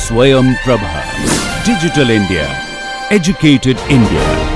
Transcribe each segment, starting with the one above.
Swayam Prabha. Digital India. Educated India.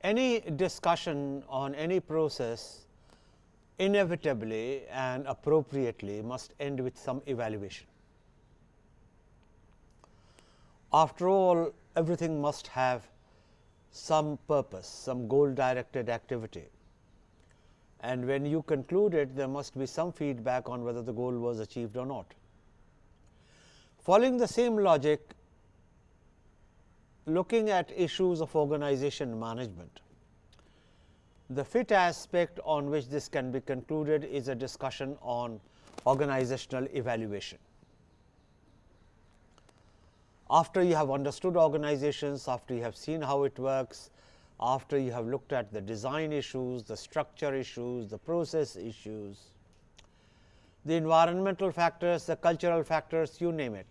Any discussion on any process inevitably and appropriately must end with some evaluation. After all, everything must have some purpose, some goal directed activity, and when you conclude it, there must be some feedback on whether the goal was achieved or not. Following the same logic, looking at issues of organization management, the fifth aspect on which this can be concluded is a discussion on organizational evaluation. After you have understood organizations, after you have seen how it works, after you have looked at the design issues, the structure issues, the process issues, the environmental factors, the cultural factors, you name it,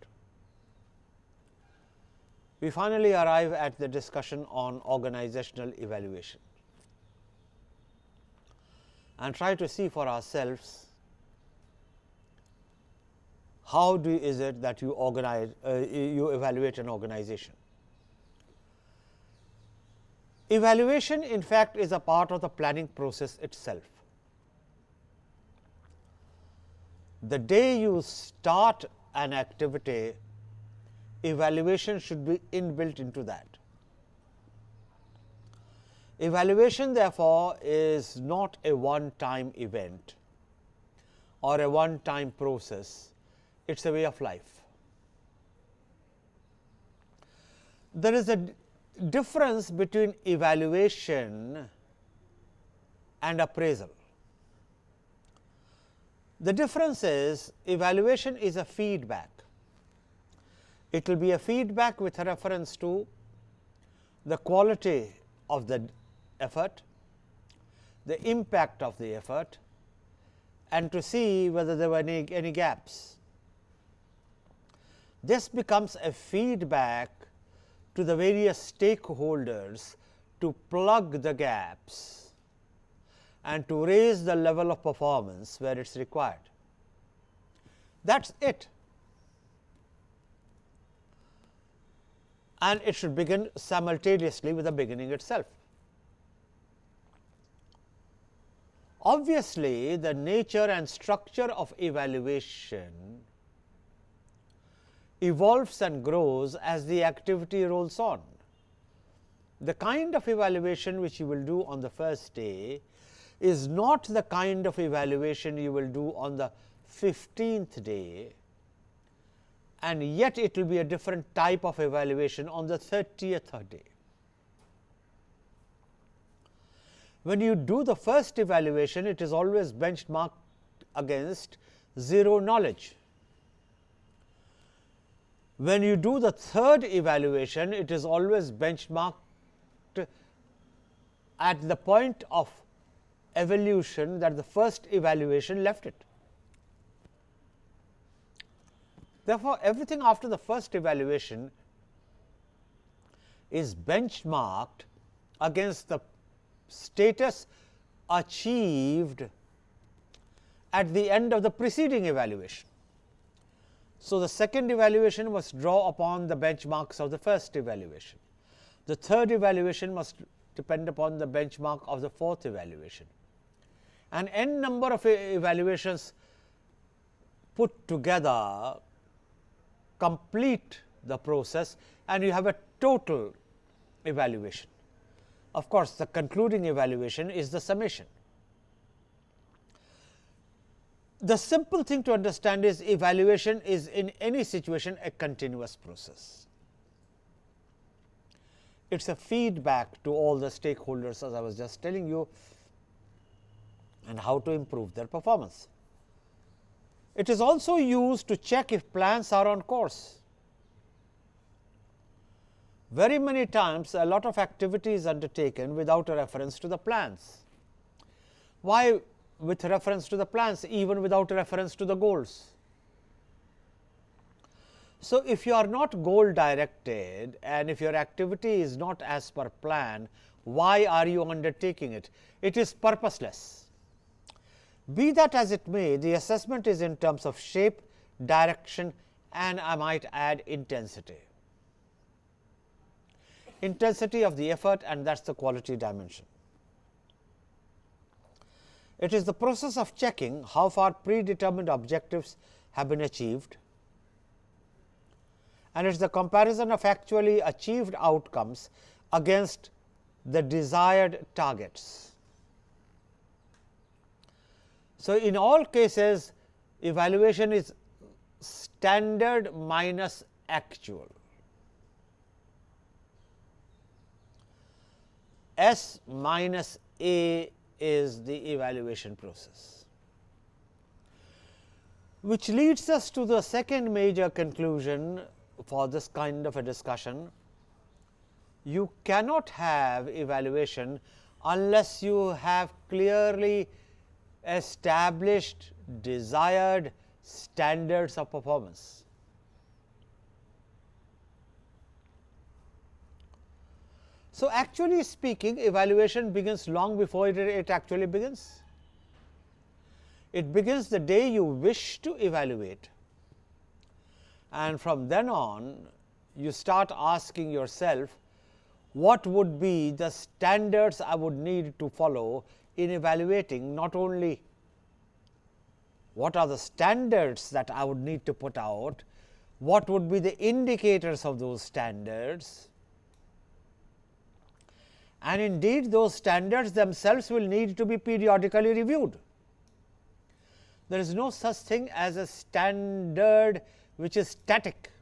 we finally arrive at the discussion on organizational evaluation and try to see for ourselves how is it that you you evaluate an organization. Evaluation in fact is a part of the planning process itself. The day you start an activity, evaluation should be inbuilt into that. Evaluation therefore is not a one-time event or a one-time process, it is a way of life. There is a difference between evaluation and appraisal. The difference is evaluation is a feedback. It will be a feedback with reference to the quality of the effort, the impact of the effort, and to see whether there were any gaps. This becomes a feedback to the various stakeholders to plug the gaps and to raise the level of performance where it is required. That is it. And it should begin simultaneously with the beginning itself. Obviously, the nature and structure of evaluation evolves and grows as the activity rolls on. The kind of evaluation which you will do on the first day is not the kind of evaluation you will do on the 15th day, and yet it will be a different type of evaluation on the 30th day. When you do the first evaluation, it is always benchmarked against zero knowledge. When you do the third evaluation, it is always benchmarked at the point of evolution that the first evaluation left it. Therefore, everything after the first evaluation is benchmarked against the status achieved at the end of the preceding evaluation. So, the second evaluation must draw upon the benchmarks of the first evaluation. The third evaluation must depend upon the benchmark of the fourth evaluation. An n number of evaluations put together complete the process and you have a total evaluation. Of course, the concluding evaluation is the summation. The simple thing to understand is evaluation is in any situation a continuous process. It is a feedback to all the stakeholders, as I was just telling you, and how to improve their performance. It is also used to check if plans are on course. Very many times a lot of activity is undertaken without a reference to the plans. Why with reference to the plans, even without reference to the goals? So, if you are not goal directed and if your activity is not as per plan, why are you undertaking it? It is purposeless. Be that as it may, the assessment is in terms of shape, direction, and I might add intensity. Intensity of the effort, and that is the quality dimension. It is the process of checking how far predetermined objectives have been achieved, and it is the comparison of actually achieved outcomes against the desired targets. So, in all cases evaluation is standard minus actual. S minus A is the evaluation process, which leads us to the second major conclusion for this kind of a discussion. You cannot have evaluation unless you have clearly established desired standards of performance. So, actually speaking, evaluation begins long before it actually begins. It begins the day you wish to evaluate, and from then on you start asking yourself, what would be the standards I would need to follow in evaluating? Not only what are the standards that I would need to put out, what would be the indicators of those standards, and indeed those standards themselves will need to be periodically reviewed. There is no such thing as a standard which is static.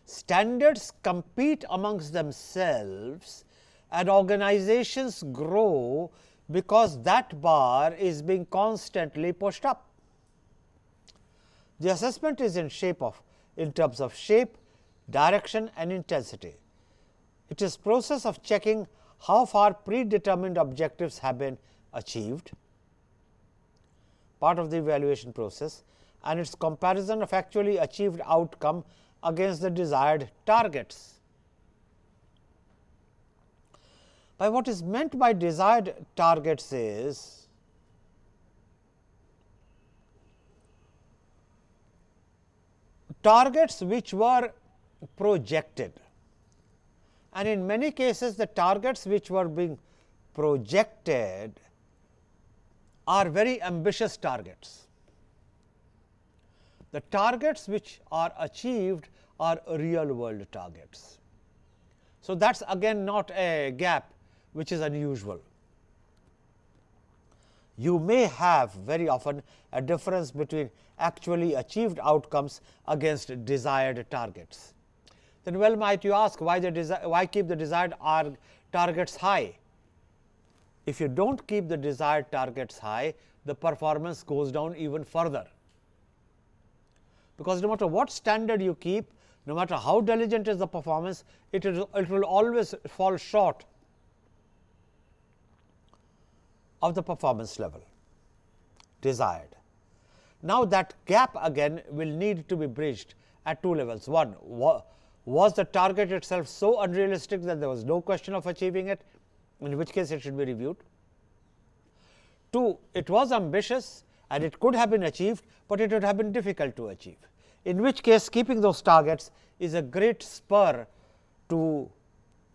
Standards compete amongst themselves and organizations grow because that bar is being constantly pushed up. The assessment is in terms of shape, direction and intensity. It is process of checking how far predetermined objectives have been achieved, part of the evaluation process, and its comparison of actually achieved outcome against the desired targets. By what is meant by desired targets is targets which were projected, and in many cases the targets which were being projected are very ambitious targets. The targets which are achieved are real world targets. So, that is again not a gap which is unusual. You may have very often a difference between actually achieved outcomes against desired targets. Then well might you ask, why keep the desired targets high? If you do not keep the desired targets high, the performance goes down even further, because no matter what standard you keep, no matter how diligent is the performance, it will always fall short of the performance level desired. Now, that gap again will need to be bridged at two levels. One, was the target itself so unrealistic that there was no question of achieving it, in which case it should be reviewed. Two, it was ambitious and it could have been achieved, but it would have been difficult to achieve, in which case keeping those targets is a great spur to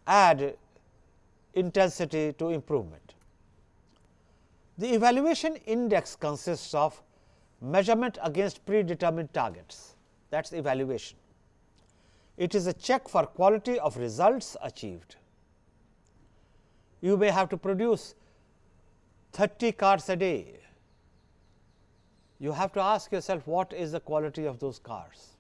add intensity to improvement. The evaluation index consists of measurement against predetermined targets, that is evaluation. It is a check for quality of results achieved. You may have to produce 30 cars a day. You have to ask yourself, what is the quality of those cars?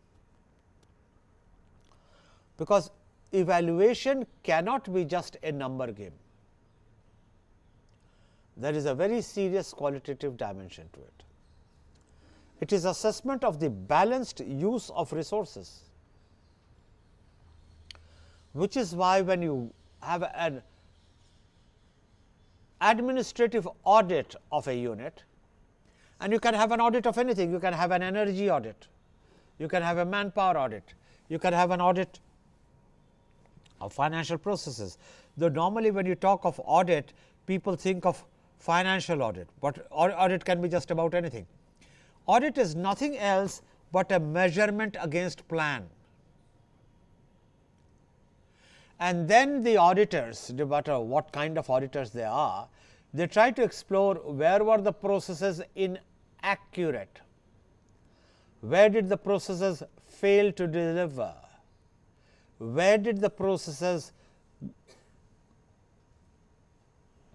Because evaluation cannot be just a number game. There is a very serious qualitative dimension to it. It is assessment of the balanced use of resources, which is why when you have an administrative audit of a unit, and you can have an audit of anything, you can have an energy audit, you can have a manpower audit, you can have an audit of financial processes. Though normally when you talk of audit, people think of financial audit, but audit can be just about anything. Audit is nothing else but a measurement against plan. And then the auditors, no matter what kind of auditors they are, they try to explore where were the processes inaccurate, where did the processes fail to deliver, where did the processes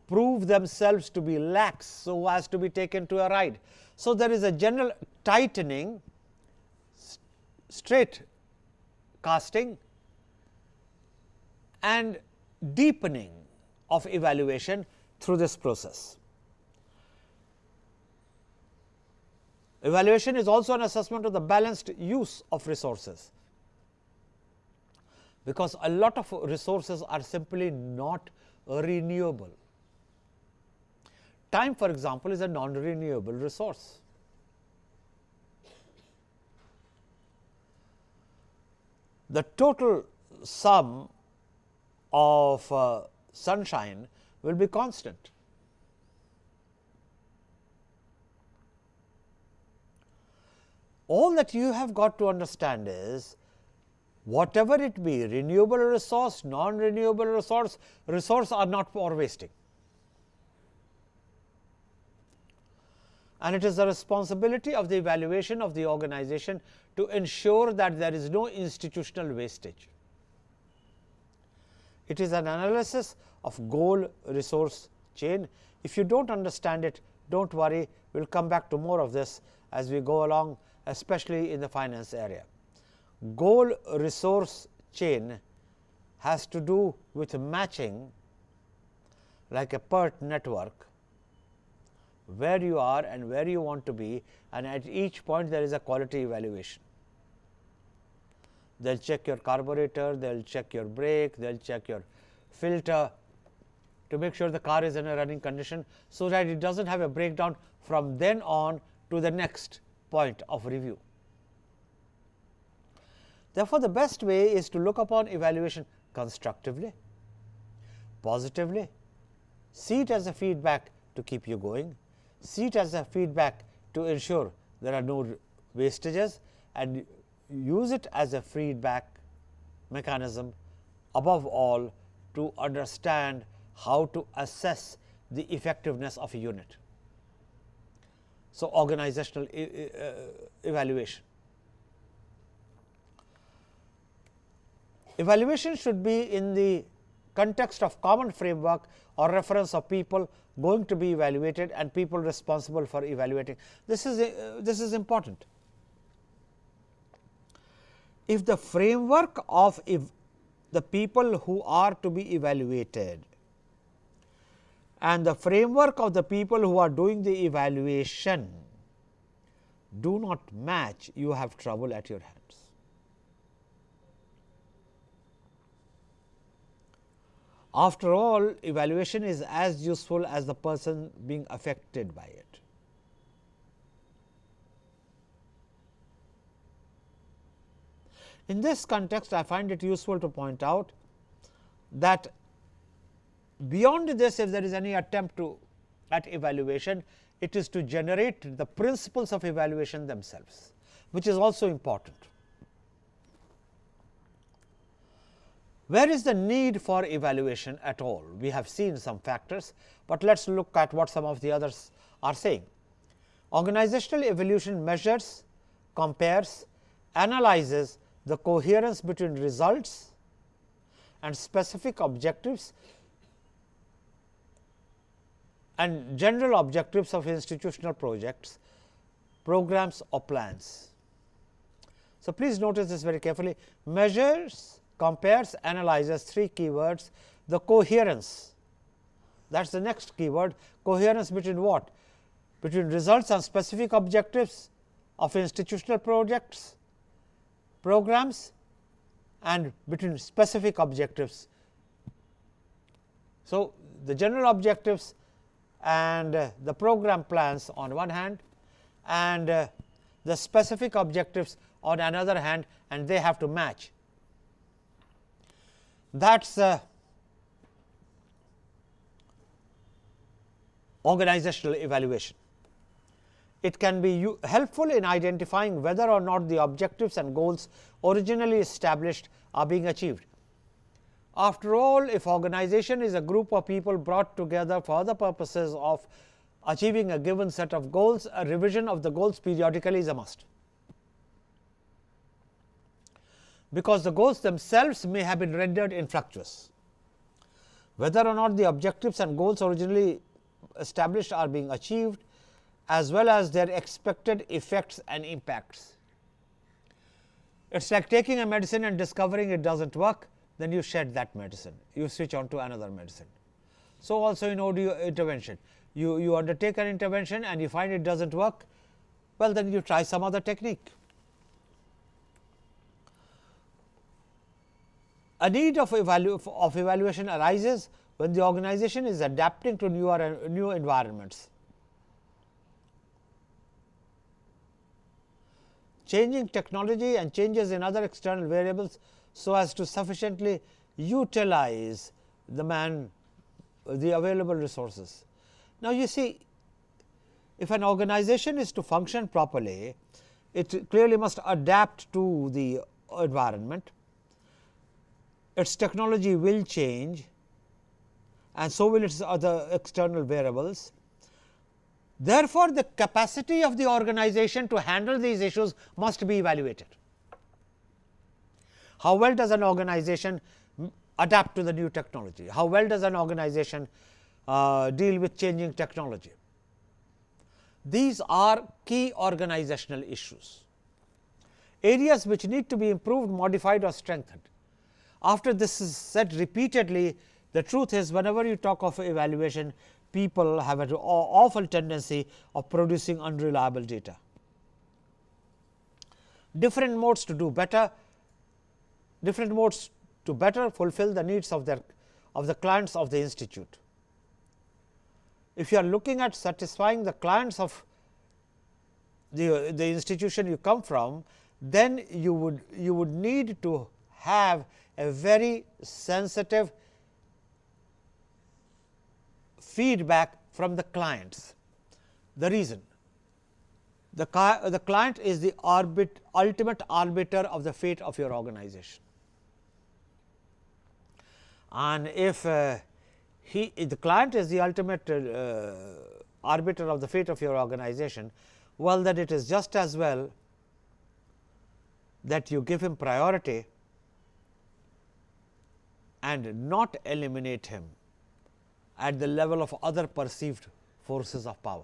prove themselves to be lax so as to be taken to a ride. So, there is a general tightening, straight casting and deepening of evaluation through this process. Evaluation is also an assessment of the balanced use of resources, because a lot of resources are simply not renewable. Time, for example, is a non-renewable resource. The total sum of sunshine will be constant. All that you have got to understand is, whatever it be, renewable resource, non-renewable resource, resources are not for wasting. And it is the responsibility of the evaluation of the organization to ensure that there is no institutional wastage. It is an analysis of goal resource chain. If you do not understand it, do not worry, we will come back to more of this as we go along, especially in the finance area. Goal resource chain has to do with matching, like a PERT network, where you are and where you want to be, and at each point there is a quality evaluation. They will check your carburetor, they will check your brake, they will check your filter to make sure the car is in a running condition, so that it does not have a breakdown from then on to the next point of review. Therefore, the best way is to look upon evaluation constructively, positively, see it as a feedback to keep you going, see it as a feedback to ensure there are no wastages, and use it as a feedback mechanism above all to understand how to assess the effectiveness of a unit. So, organizational evaluation. Evaluation should be in the context of common framework or reference of people going to be evaluated and people responsible for evaluating. This is important. If the framework of the people who are to be evaluated and the framework of the people who are doing the evaluation do not match, you have trouble at your hands. After all, evaluation is as useful as the person being affected by it. In this context, I find it useful to point out that beyond this, if there is any attempt at evaluation, it is to generate the principles of evaluation themselves, which is also important. Where is the need for evaluation at all? We have seen some factors, but let us look at what some of the others are saying. Organizational evaluation measures, compares, analyzes the coherence between results and specific objectives and general objectives of institutional projects, programs or plans. So, please notice this very carefully. Measures, compares, analyzes, three keywords. The coherence, that is the next keyword. Coherence between what? Between results and specific objectives of institutional projects, programs, and between specific objectives. So, the general objectives and the program plans on one hand, and the specific objectives on another hand, and they have to match. That is organizational evaluation. It can be helpful in identifying whether or not the objectives and goals originally established are being achieved. After all, if organization is a group of people brought together for the purposes of achieving a given set of goals, a revision of the goals periodically is a must, because the goals themselves may have been rendered infructuous. Whether or not the objectives and goals originally established are being achieved, as well as their expected effects and impacts. It is like taking a medicine and discovering it does not work, then you shed that medicine, you switch on to another medicine. So, also in OD intervention, you undertake an intervention and you find it does not work, well then you try some other technique. A need of evaluation arises when the organization is adapting to new environments. Changing technology and changes in other external variables so as to sufficiently utilize the available resources. Now, you see, if an organization is to function properly, it clearly must adapt to the environment. Its technology will change, and so will its other external variables. Therefore, the capacity of the organization to handle these issues must be evaluated. How well does an organization adapt to the new technology? How well does an organization deal with changing technology? These are key organizational issues, areas which need to be improved, modified or strengthened. After this is said repeatedly, the truth is, whenever you talk of evaluation, people have an awful tendency of producing unreliable data. Different modes to do better, different modes to better fulfill the needs of the clients of the institute. If you are looking at satisfying the clients of the institution you come from, then you would need to have a very sensitive feedback from the clients. The reason, the client is the ultimate arbiter of the fate of your organization, and if the client is the ultimate arbiter of the fate of your organization, well, then it is just as well that you give him priority and not eliminate him at the level of other perceived forces of power.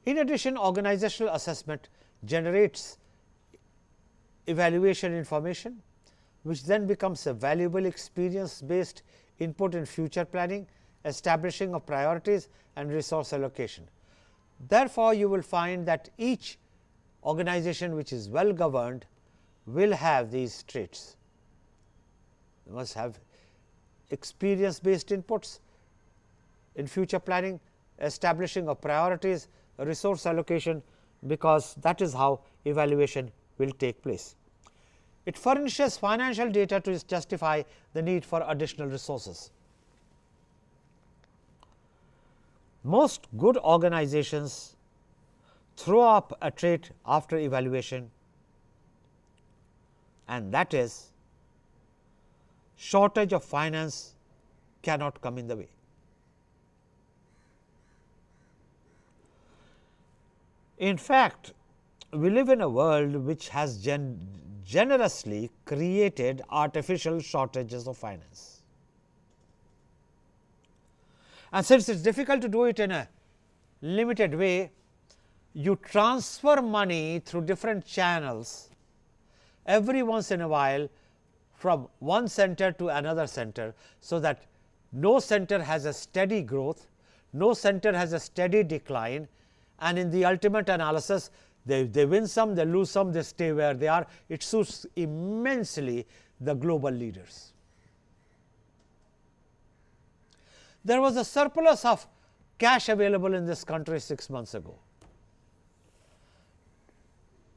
In addition, organizational assessment generates evaluation information, which then becomes a valuable experience based input in future planning, establishing of priorities and resource allocation. Therefore, you will find that each organization which is well governed will have these traits. You must have experience based inputs in future planning, establishing of priorities, resource allocation, because that is how evaluation will take place. It furnishes financial data to justify the need for additional resources. Most good organizations throw up a trait after evaluation, and that is shortage of finance cannot come in the way. In fact, we live in a world which has generously created artificial shortages of finance. And since it is difficult to do it in a limited way, you transfer money through different channels every once in a while from one center to another center, so that no center has a steady growth, no center has a steady decline, and in the ultimate analysis, they win some, they lose some, they stay where they are. It suits immensely the global leaders. There was a surplus of cash available in this country 6 months ago.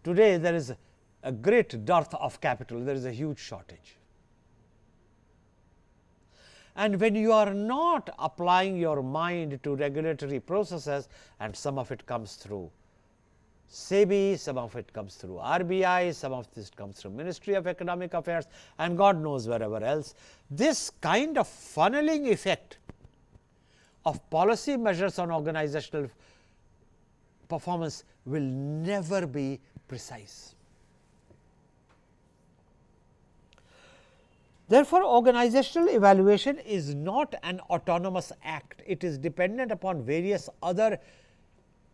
Today, there is a great dearth of capital, there is a huge shortage. And when you are not applying your mind to regulatory processes, and some of it comes through SEBI, some of it comes through RBI, some of this comes through Ministry of Economic Affairs, and God knows wherever else, this kind of funneling effect of policy measures on organizational performance will never be precise. Therefore, organizational evaluation is not an autonomous act. It is dependent upon various other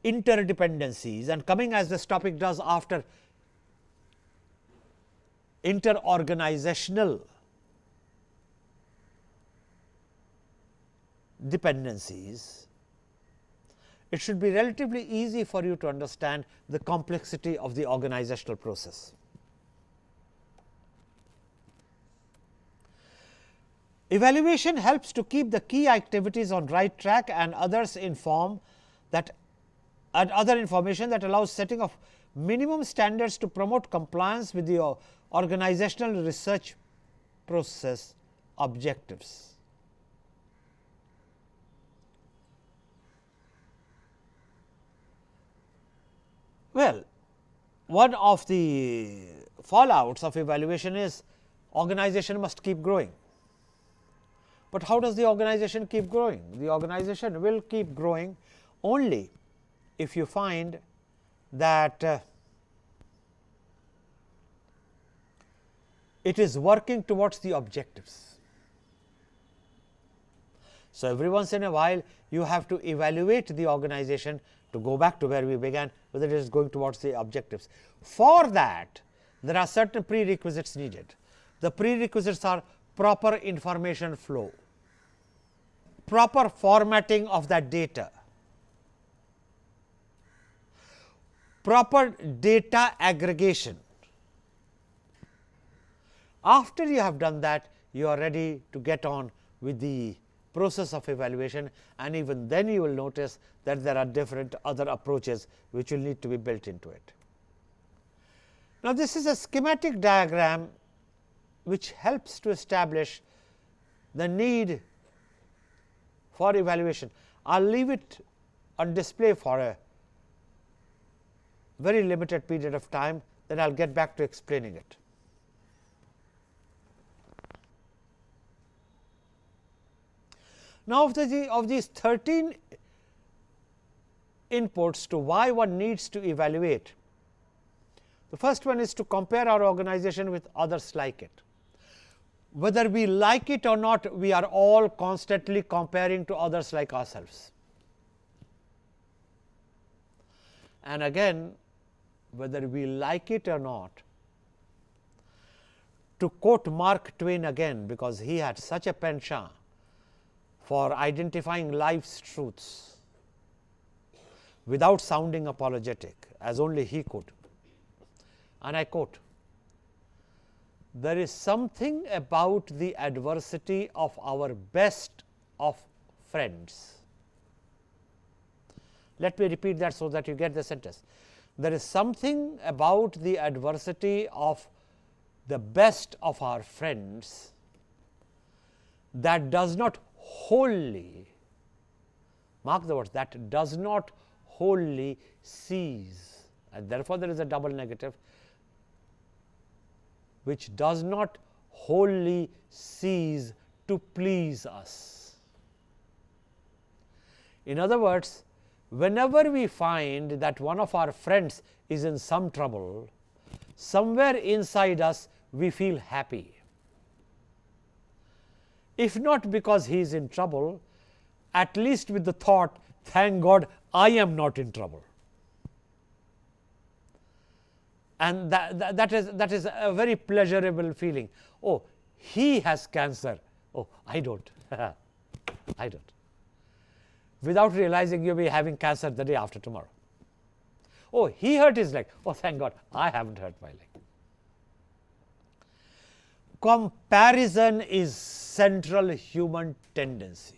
interdependencies, and coming as this topic does after interorganizational dependencies, it should be relatively easy for you to understand the complexity of the organizational process. Evaluation helps to keep the key activities on right track and others inform that and other information that allows setting of minimum standards to promote compliance with the organizational research process objectives. Well, one of the fallouts of evaluation is organization must keep growing. But how does the organization keep growing? The organization will keep growing only if you find that it is working towards the objectives. So, every once in a while you have to evaluate the organization to go back to where we began, whether it is going towards the objectives. For that, there are certain prerequisites needed. The prerequisites are proper information flow, proper formatting of that data, proper data aggregation. After you have done that, you are ready to get on with the process of evaluation, and even then you will notice that there are different other approaches which will need to be built into it. Now, this is a schematic diagram which helps to establish the need for evaluation. I will leave it on display for a very limited period of time, then I will get back to explaining it. Now, of these 13 inputs to why one needs to evaluate, the first one is to compare our organization with others like it. Whether we like it or not, we are all constantly comparing to others like ourselves. And again, whether we like it or not, to quote Mark Twain again, because he had such a penchant for identifying life's truths without sounding apologetic, as only he could. And I quote, "There is something about the adversity of our best of friends." Let me repeat that so that you get the sentence. There is something about the adversity of the best of our friends that does not wholly, mark the words, that does not wholly cease, and therefore, there is a double negative, which does not wholly cease to please us. In other words, whenever we find that one of our friends is in some trouble, somewhere inside us we feel happy. If not because he is in trouble, at least with the thought, thank God I am not in trouble. And that is a very pleasurable feeling. Oh, he has cancer. Oh, I don't. I don't. without realizing you'll be having cancer the day after tomorrow. Oh, he hurt his leg. Oh, thank God, I haven't hurt my leg. Comparison is central human tendency.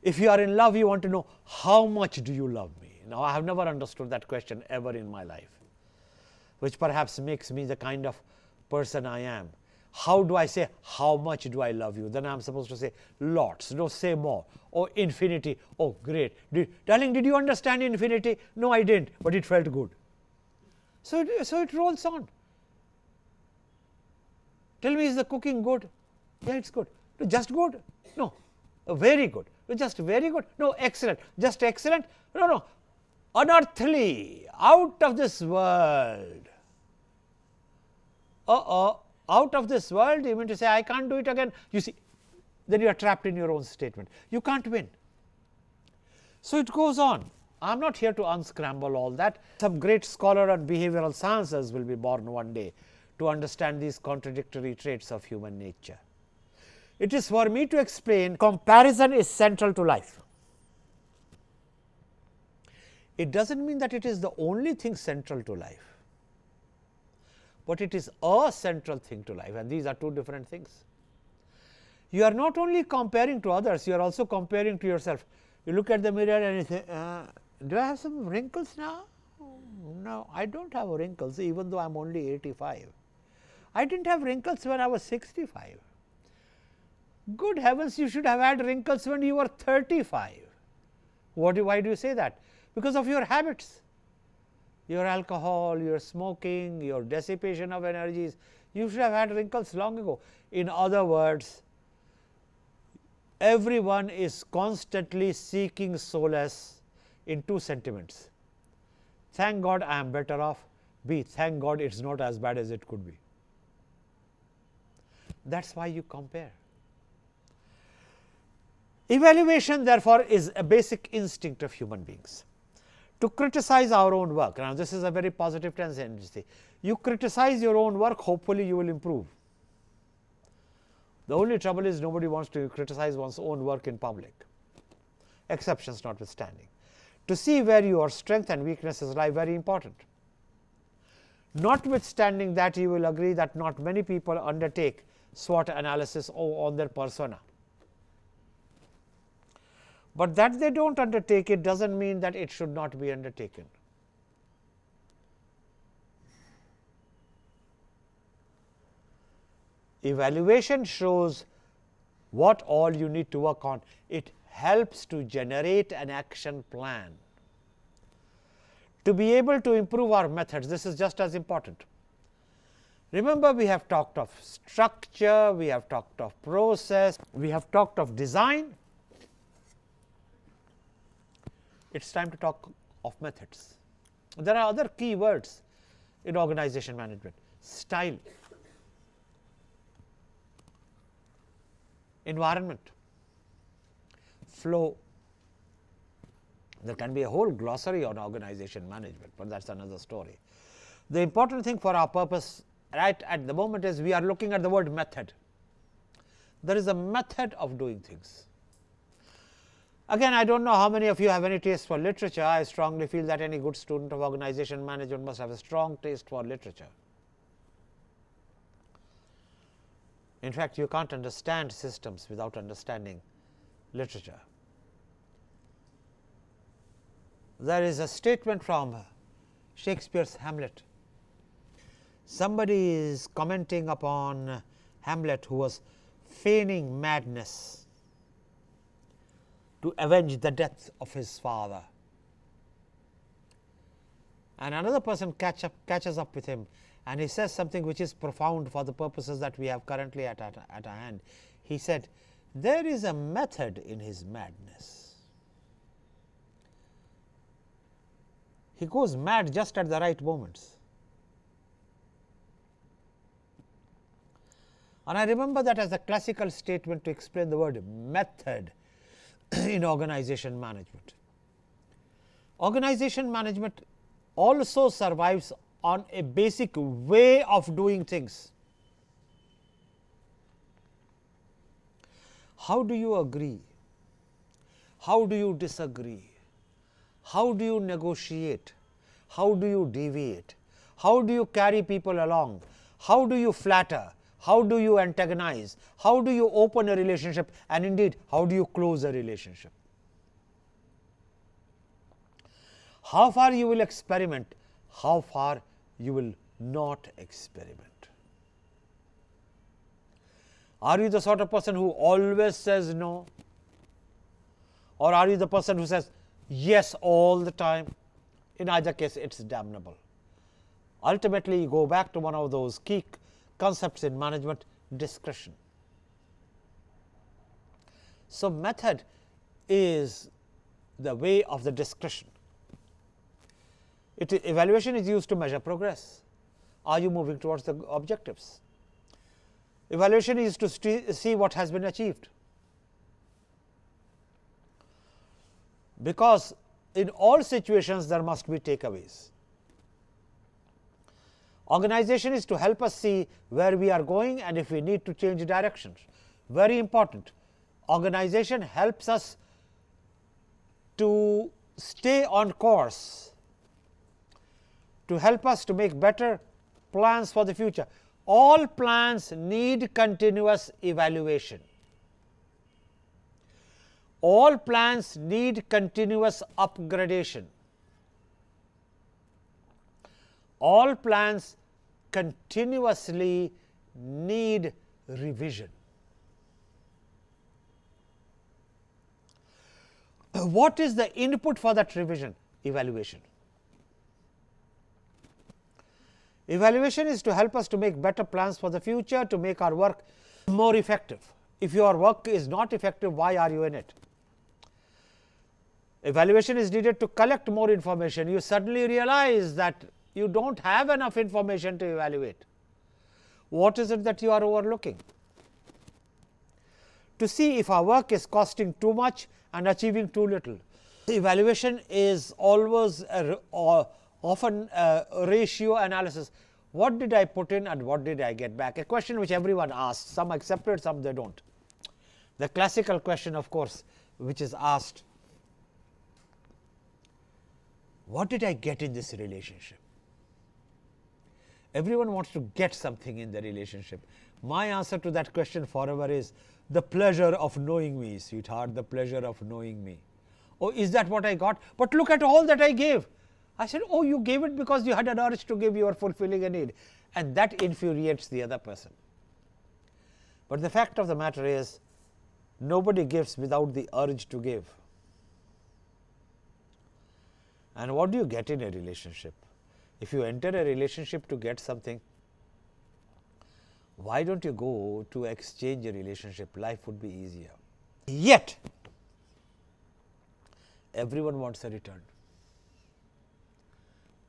If you are in love, you want to know, how much do you love me? Now, I have never understood that question ever in my life, which perhaps makes me the kind of person I am. How do I say, how much do I love you? Then I am supposed to say, lots. No, say more. Oh, infinity. Oh, great. Darling, did you understand infinity? No, I didn't, but it felt good. So it rolls on. Tell me, is the cooking good? Yeah, it's good. No, just good? No, very good. No, just very good? No, excellent. Just excellent? No, unearthly, out of this world. Out of this world, you mean to say, I can't do it again? You see, then you are trapped in your own statement. You can't win. So it goes on. I am not here to unscramble all that. Some great scholar on behavioral sciences will be born one day to understand these contradictory traits of human nature. It is for me to explain, comparison is central to life. It does not mean that it is the only thing central to life, but it is a central thing to life, and these are two different things. You are not only comparing to others, you are also comparing to yourself. You look at the mirror and you say, do I have some wrinkles now? No, I do not have wrinkles, even though I am only 85. I did not have wrinkles when I was 65. Good heavens, you should have had wrinkles when you were 35. Why do you say that? Because of your habits, your alcohol, your smoking, your dissipation of energies. You should have had wrinkles long ago. In other words, everyone is constantly seeking solace in two sentiments. Thank God I am better off. B, thank God it is not as bad as it could be. That is why you compare. Evaluation, therefore, is a basic instinct of human beings. To criticize our own work. Now, this is a very positive tendency. You criticize your own work, hopefully you will improve. The only trouble is nobody wants to criticize one's own work in public, exceptions notwithstanding. To see where your strength and weaknesses lie, very important. Notwithstanding that, you will agree that not many people undertake SWOT analysis on their persona. But that they do not undertake it does not mean that it should not be undertaken. Evaluation shows what all you need to work on. It helps to generate an action plan. To be able to improve our methods, this is just as important. Remember, we have talked of structure, we have talked of process, we have talked of design. It is time to talk of methods. There are other key words in organization management: style, environment, flow. There can be a whole glossary on organization management, but that is another story. The important thing for our purpose right at the moment is we are looking at the word method. There is a method of doing things. Again, I do not know how many of you have any taste for literature. I strongly feel that any good student of organization management must have a strong taste for literature. In fact, you can't understand systems without understanding literature. There is a statement from Shakespeare's Hamlet. Somebody is commenting upon Hamlet, who was feigning madness to avenge the death of his father. And another person catches up with him, and he says something which is profound for the purposes that we have currently at our hand. He said, there is a method in his madness. He goes mad just at the right moments. And I remember that as a classical statement to explain the word method in organization management. Organization management also survives on a basic way of doing things. How do you agree How do you disagree? How do you negotiate? How do you deviate? How do you carry people along? How do you flatter? How do you antagonize? How do you open a relationship? And indeed, how do you close a relationship? How far you will experiment, how far you will not experiment. Are you the sort of person who always says no? Or are you the person who says yes all the time? In either case, it's damnable. Ultimately, you go back to one of those key concepts in management, discretion. So, method is the way of the discretion. Evaluation is used to measure progress. Are you moving towards the objectives? Evaluation is to see what has been achieved. Because in all situations there must be takeaways. Organization is to help us see where we are going and if we need to change directions. Very important. Organization helps us to stay on course, to help us to make better plans for the future. All plans need continuous evaluation. All plans need continuous upgradation. All plans continuously need revision. What is the input for that revision? Evaluation. Evaluation is to help us to make better plans for the future, to make our work more effective. If your work is not effective, why are you in it? Evaluation is needed to collect more information. You suddenly realize that you don't have enough information to evaluate. What is it that you are overlooking? To see if our work is costing too much and achieving too little. Evaluation is always often a ratio analysis. What did I put in and what did I get back? A question which everyone asks. Some accept it, some they don't. The classical question, of course, which is asked, what did I get in this relationship? Everyone wants to get something in the relationship. My answer to that question forever is the pleasure of knowing me, sweetheart, the pleasure of knowing me. Oh, is that what I got? But look at all that I gave. I said, oh, you gave it because you had an urge to give, you are fulfilling a need. And that infuriates the other person. But the fact of the matter is, nobody gives without the urge to give. And what do you get in a relationship? If you enter a relationship to get something, why don't you go to exchange a relationship? Life would be easier. Yet, everyone wants a return.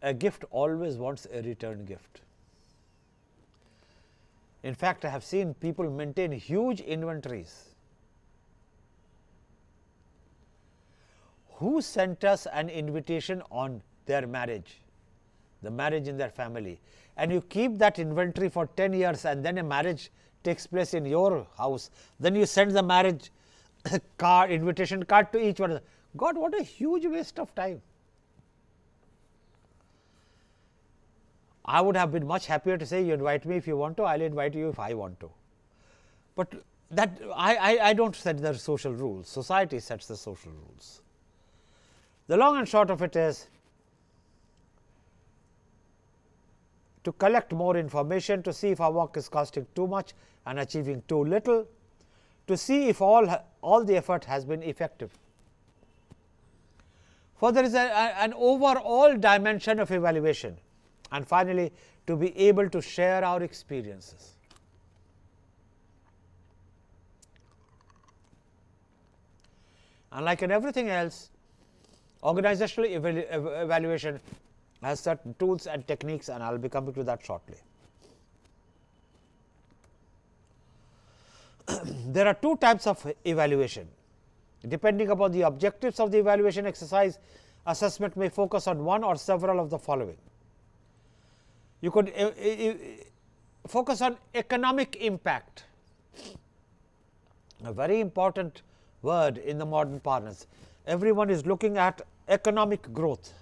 A gift always wants a return gift. In fact, I have seen people maintain huge inventories. Who sent us an invitation on their marriage, the marriage in their family, and you keep that inventory for 10 years and then a marriage takes place in your house, then you send the marriage card, invitation card to each one. God, what a huge waste of time. I would have been much happier to say, you invite me if you want to, I will invite you if I want to. But that I don't set the social rules, society sets the social rules. The long and short of it is to collect more information, to see if our work is costing too much and achieving too little, to see if all the effort has been effective. For there is an overall dimension of evaluation, and finally, to be able to share our experiences. And like in everything else, organizational evaluation has certain tools and techniques, and I will be coming to that shortly. There are two types of evaluation. Depending upon the objectives of the evaluation exercise, assessment may focus on one or several of the following. You could focus on economic impact. A very important word in the modern parlance. Everyone is looking at economic growth.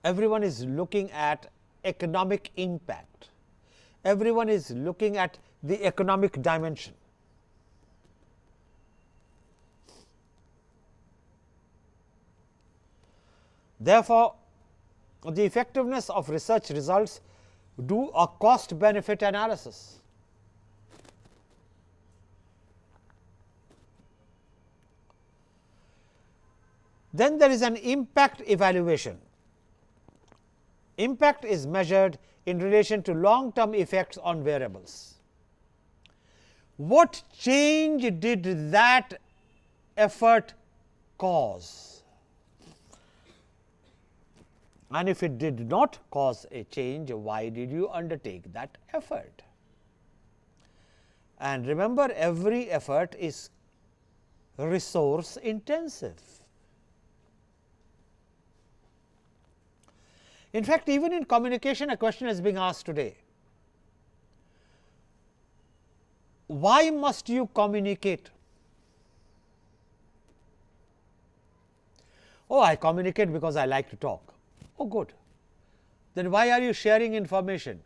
Everyone is looking at economic impact. Everyone is looking at the economic dimension. Therefore, the effectiveness of research results do a cost benefit analysis. Then there is an impact evaluation. Impact is measured in relation to long term effects on variables. What change did that effort cause? And if it did not cause a change, why did you undertake that effort? And remember, every effort is resource intensive. In fact, even in communication, a question is being asked today. Why must you communicate? Oh, I communicate because I like to talk. Oh, good. Then why are you sharing information?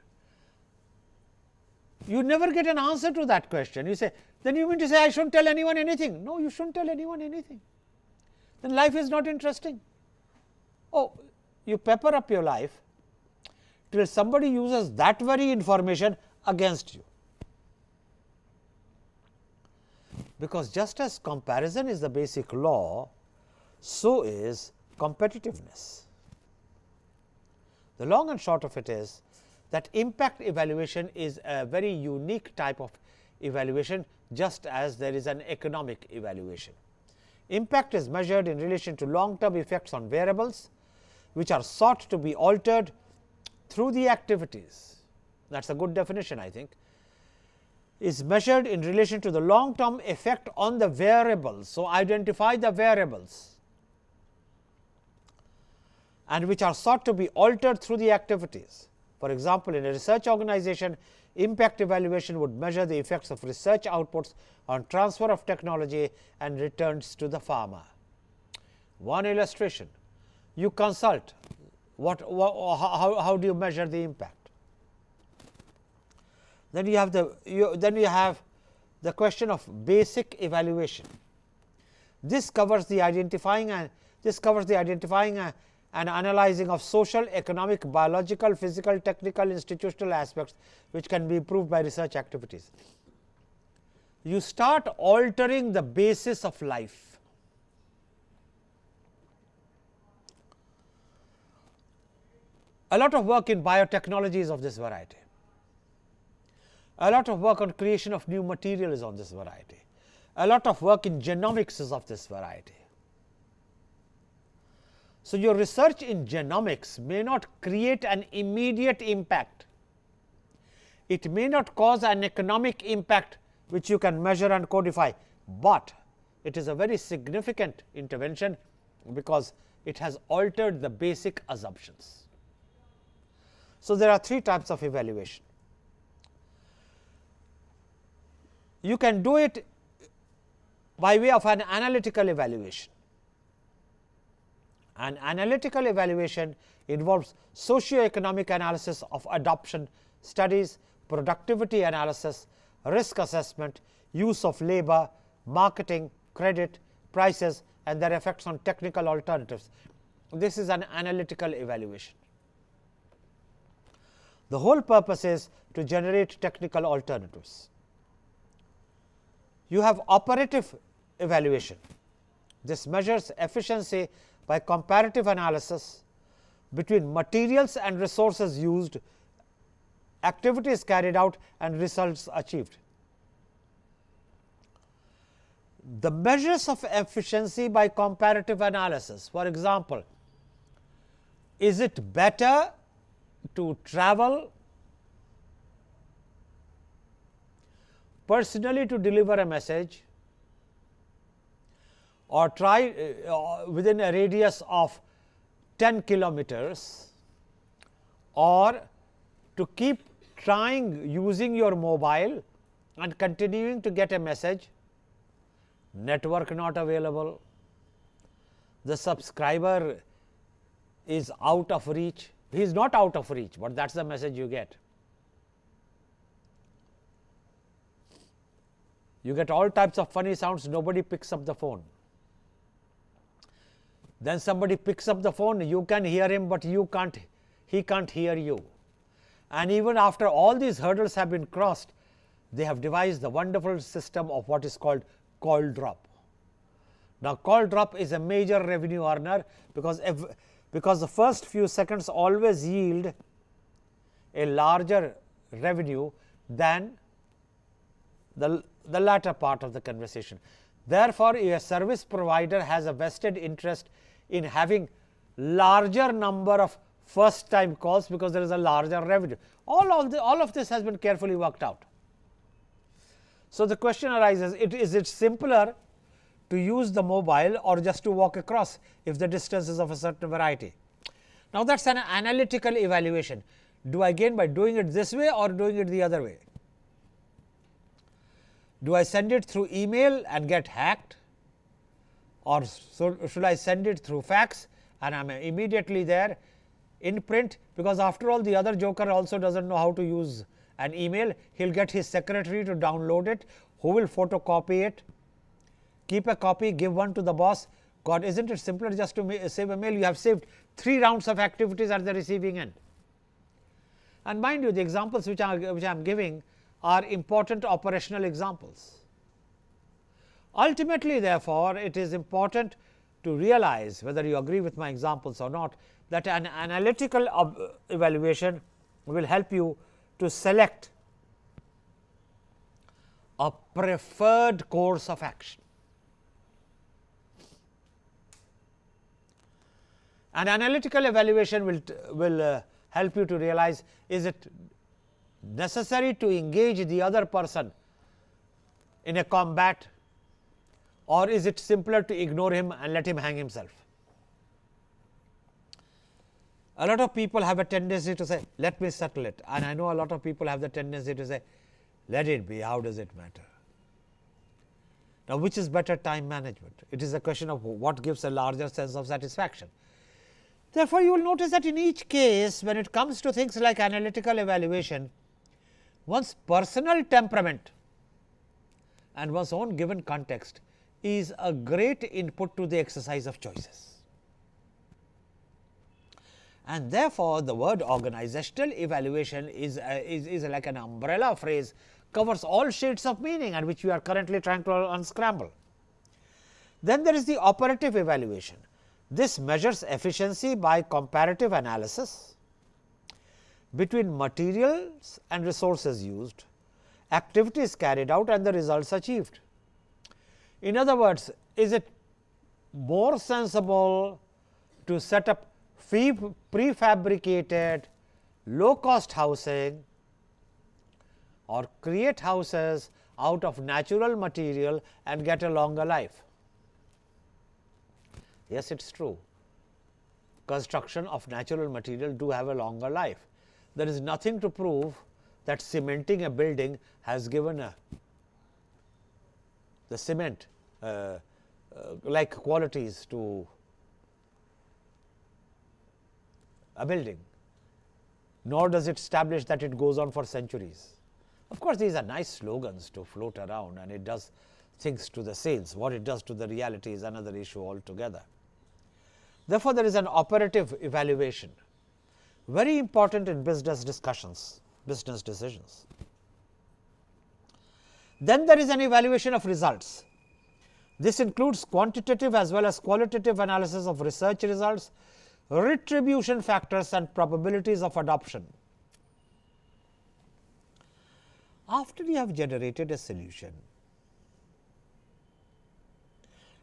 You never get an answer to that question. You say, then you mean to say I shouldn't tell anyone anything? No, you shouldn't tell anyone anything. Then life is not interesting. Oh, you pepper up your life till somebody uses that very information against you. Because just as comparison is the basic law, so is competitiveness. The long and short of it is that impact evaluation is a very unique type of evaluation, just as there is an economic evaluation. Impact is measured in relation to long term effects on variables, which are sought to be altered through the activities. That is a good definition, I think. Is measured in relation to the long term effect on the variables. So, identify the variables and which are sought to be altered through the activities. For example, in a research organization, impact evaluation would measure the effects of research outputs on transfer of technology and returns to the farmer. One illustration, you consult, how do you measure the impact? Then you have the question of basic evaluation. This covers the identifying and analyzing of social, economic, biological, physical, technical, institutional aspects which can be improved by research activities. You start altering the basis of life. A lot of work in biotechnology is of this variety. A lot of work on creation of new material is of this variety. A lot of work in genomics is of this variety. So, your research in genomics may not create an immediate impact. It may not cause an economic impact which you can measure and codify, but it is a very significant intervention because it has altered the basic assumptions. So, there are three types of evaluation. You can do it by way of an analytical evaluation. An analytical evaluation involves socio-economic analysis of adoption studies, productivity analysis, risk assessment, use of labor, marketing, credit, prices and their effects on technical alternatives. This is an analytical evaluation. The whole purpose is to generate technical alternatives. You have operative evaluation. This measures efficiency by comparative analysis between materials and resources used, activities carried out and results achieved. The measures of efficiency by comparative analysis, for example, is it better to travel personally to deliver a message or try within a radius of 10 kilometers, or to keep trying using your mobile and continuing to get a message, network not available, the subscriber is out of reach. He is not out of reach, but that is the message you get. You get all types of funny sounds, nobody picks up the phone. Then somebody picks up the phone, you can hear him, but he can't hear you. And even after all these hurdles have been crossed, they have devised the wonderful system of what is called call drop. Now, call drop is a major revenue earner, because the first few seconds always yield a larger revenue than the latter part of the conversation. Therefore, a service provider has a vested interest in having larger number of first time calls, because there is a larger revenue. All of this has been carefully worked out. So, the question arises, is it simpler to use the mobile or just to walk across if the distance is of a certain variety? Now, that is an analytical evaluation. Do I gain by doing it this way or doing it the other way? Do I send it through email and get hacked, or should I send it through fax and I am immediately there in print? Because after all, the other joker also does not know how to use an email. He will get his secretary to download it, who will photocopy it, keep a copy, give one to the boss. God, isn't it simpler just to save a mail? You have saved 3 rounds of activities at the receiving end. And mind you, the examples which I am giving are important operational examples. Ultimately, therefore, it is important to realize, whether you agree with my examples or not, that an analytical evaluation will help you to select a preferred course of action. An analytical evaluation will help you to realize, is it necessary to engage the other person in a combat, or is it simpler to ignore him and let him hang himself? A lot of people have a tendency to say, let me settle it, and I know a lot of people have the tendency to say, let it be, how does it matter? Now, which is better time management? It is a question of what gives a larger sense of satisfaction. Therefore, you will notice that in each case, when it comes to things like analytical evaluation, one's personal temperament and one's own given context is a great input to the exercise of choices. And therefore, the word organizational evaluation is like an umbrella phrase, covers all shades of meaning, and which we are currently trying to unscramble. Then there is the operative evaluation. This measures efficiency by comparative analysis between materials and resources used, activities carried out and the results achieved. In other words, is it more sensible to set up prefabricated low cost housing or create houses out of natural material and get a longer life? Yes, it is true. Construction of natural material do have a longer life. There is nothing to prove that cementing a building has given the cement like qualities to a building, nor does it establish that it goes on for centuries. Of course, these are nice slogans to float around, and it does things to the sales. What it does to the reality is another issue altogether. Therefore, there is an operative evaluation, very important in business discussions, business decisions. Then there is an evaluation of results. This includes quantitative as well as qualitative analysis of research results, retribution factors and probabilities of adoption. After you have generated a solution,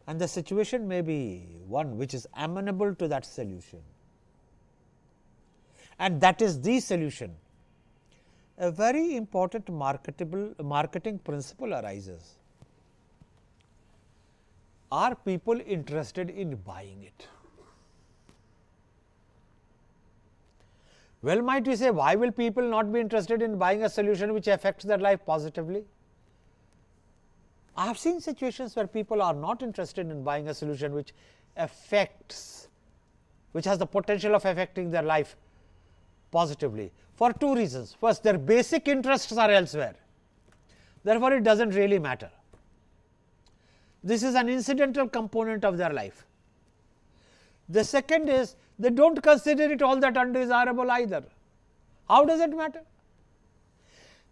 and the situation may be one which is amenable to that solution, and that is the solution, a very important marketing principle arises. Are people interested in buying it? Well, might we say, why will people not be interested in buying a solution which affects their life positively? I have seen situations where people are not interested in buying a solution which affects, which has the potential of affecting their life positively, for two reasons. First, their basic interests are elsewhere, therefore, it does not really matter. This is an incidental component of their life. The second is they do not consider it all that undesirable either. How does it matter?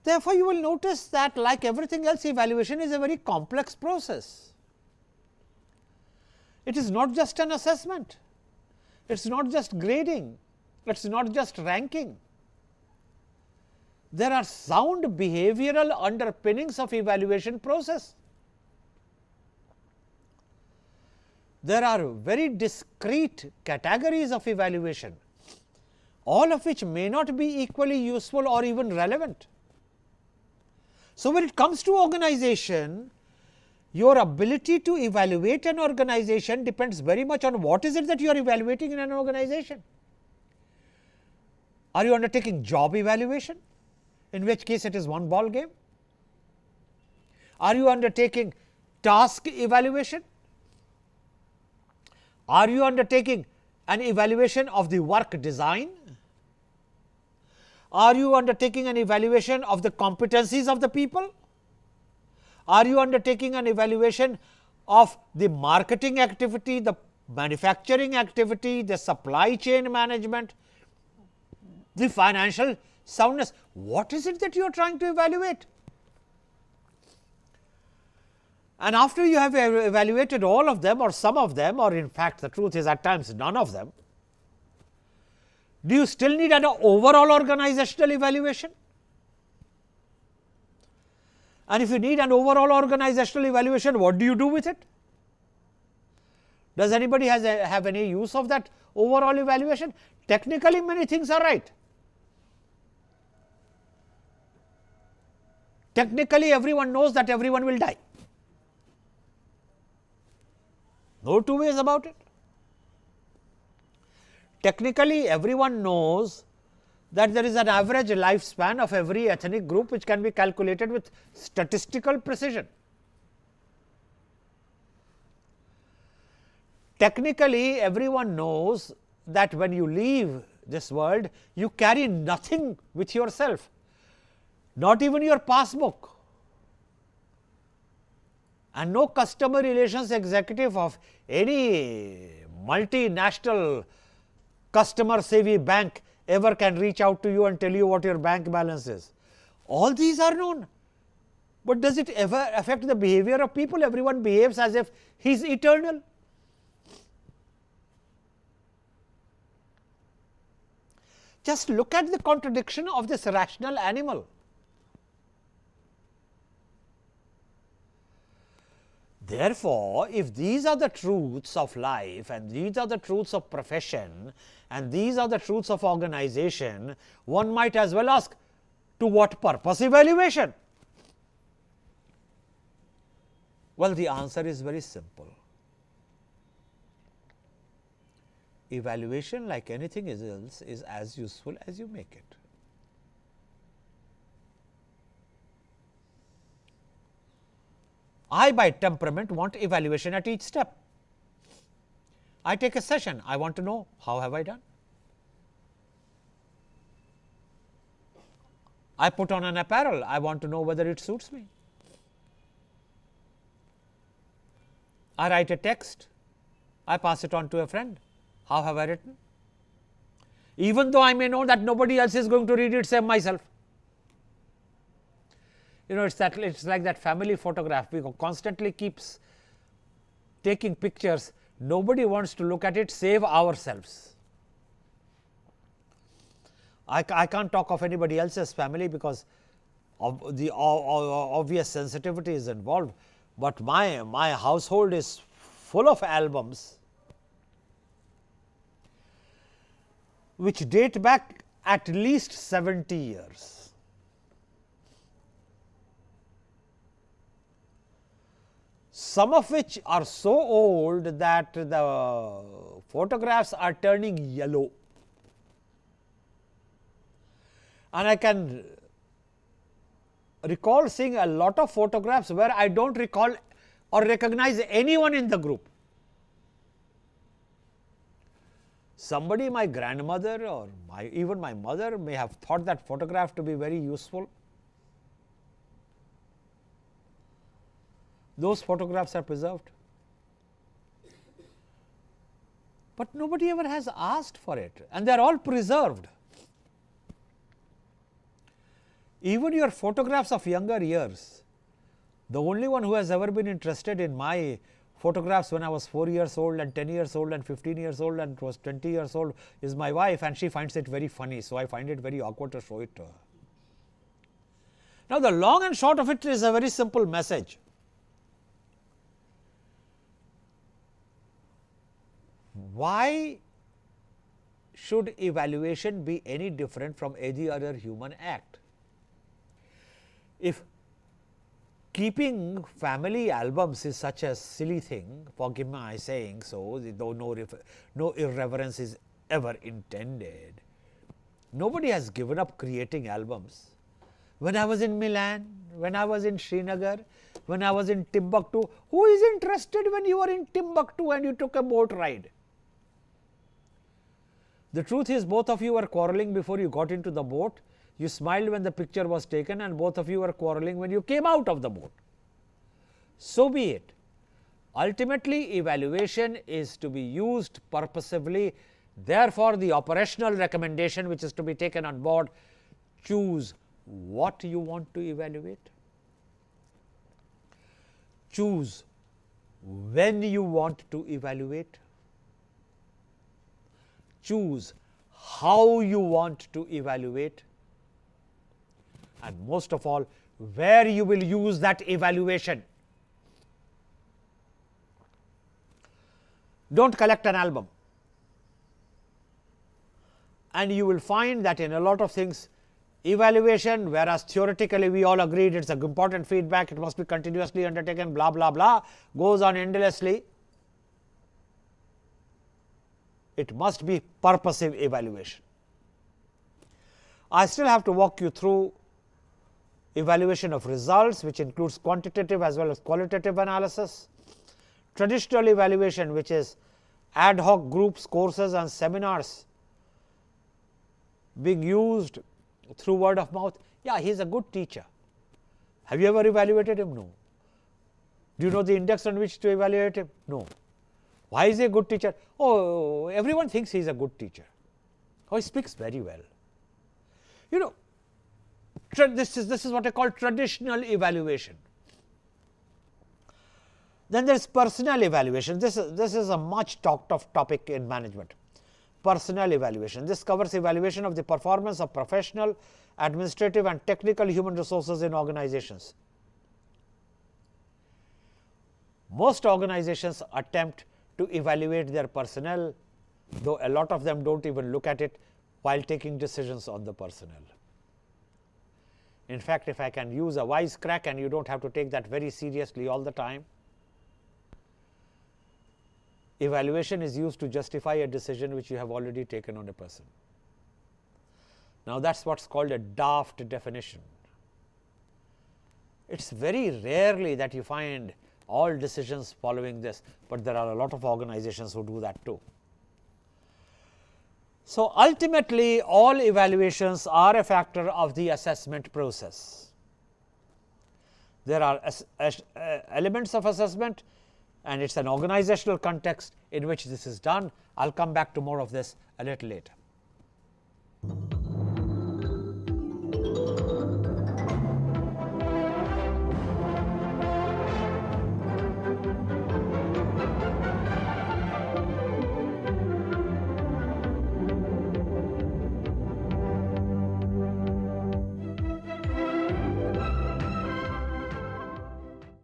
Therefore, you will notice that like everything else, evaluation is a very complex process. It is not just an assessment, it is not just grading, it is not just ranking. There are sound behavioral underpinnings of evaluation process. There are very discrete categories of evaluation, all of which may not be equally useful or even relevant. So, when it comes to organization, your ability to evaluate an organization depends very much on what is it that you are evaluating in an organization. Are you undertaking job evaluation, in which case it is one ball game? Are you undertaking task evaluation? Are you undertaking an evaluation of the work design? Are you undertaking an evaluation of the competencies of the people? Are you undertaking an evaluation of the marketing activity, the manufacturing activity, the supply chain management, the financial soundness? What is it that you are trying to evaluate? And after you have evaluated all of them or some of them, or in fact, the truth is at times none of them, do you still need an overall organizational evaluation? And if you need an overall organizational evaluation, what do you do with it? Does anybody have any use of that overall evaluation? Technically, many things are right. Technically, everyone knows that everyone will die. No two ways about it. Technically, everyone knows that there is an average lifespan of every ethnic group which can be calculated with statistical precision. Technically, everyone knows that when you leave this world, you carry nothing with yourself, not even your passbook. And no customer relations executive of any multinational customer savvy bank ever can reach out to you and tell you what your bank balance is. All these are known, but does it ever affect the behavior of people? Everyone behaves as if he is eternal. Just look at the contradiction of this rational animal. Therefore, if these are the truths of life and these are the truths of profession and these are the truths of organization, one might as well ask, to what purpose evaluation? Well, the answer is very simple. Evaluation, like anything else, is as useful as you make it. I by temperament want evaluation at each step. I take a session, I want to know how have I done. I put on an apparel, I want to know whether it suits me. I write a text, I pass it on to a friend, how have I written? Even though I may know that nobody else is going to read it save myself. You know, it's like that family photograph, we constantly keeps taking pictures, nobody wants to look at it save ourselves. I can't talk of anybody else's family because of the obvious sensitivity is involved, but my household is full of albums which date back at least 70 years. Some of which are so old that the photographs are turning yellow. And I can recall seeing a lot of photographs where I don't recall or recognize anyone in the group. Somebody, my grandmother or even my mother, may have thought that photograph to be very useful. Those photographs are preserved, but nobody ever has asked for it, and they are all preserved. Even your photographs of younger years, the only one who has ever been interested in my photographs when I was 4 years old and 10 years old and 15 years old and was 20 years old is my wife, and she finds it very funny. So, I find it very awkward to show it to her. Now, the long and short of it is a very simple message. Why should evaluation be any different from any other human act? If keeping family albums is such a silly thing, forgive my saying so, though no irreverence is ever intended. Nobody has given up creating albums. When I was in Milan, when I was in Srinagar, when I was in Timbuktu, who is interested when you were in Timbuktu and you took a boat ride? The truth is, both of you were quarreling before you got into the boat. You smiled when the picture was taken, and both of you were quarreling when you came out of the boat. So be it. Ultimately, evaluation is to be used purposively. Therefore, the operational recommendation which is to be taken on board, choose what you want to evaluate, choose when you want to evaluate, choose how you want to evaluate, and most of all, where you will use that evaluation. Don't collect an album, and you will find that in a lot of things, evaluation, whereas theoretically we all agreed it is an important feedback, it must be continuously undertaken, blah blah blah, goes on endlessly. It must be purposive evaluation. I still have to walk you through evaluation of results, which includes quantitative as well as qualitative analysis, traditional evaluation, which is ad hoc groups, courses and seminars being used through word of mouth. Yeah, he is a good teacher. Have you ever evaluated him? No. Do you know the index on which to evaluate him? No. Why is he a good teacher? Oh, everyone thinks he is a good teacher. Oh, he speaks very well. You know, this is what I call traditional evaluation. Then there is personal evaluation. This is a much talked of topic in management. Personal evaluation. This covers evaluation of the performance of professional, administrative and technical human resources in organizations. Most organizations attempt to evaluate their personnel, though a lot of them don't even look at it while taking decisions on the personnel. In fact, if I can use a wisecrack, and you don't have to take that very seriously all the time, evaluation is used to justify a decision which you have already taken on a person. Now, that is what is called a daft definition. It is very rarely that you find all decisions following this, but there are a lot of organizations who do that too. So, ultimately all evaluations are a factor of the assessment process. There are elements of assessment, and it is an organizational context in which this is done. I will come back to more of this a little later.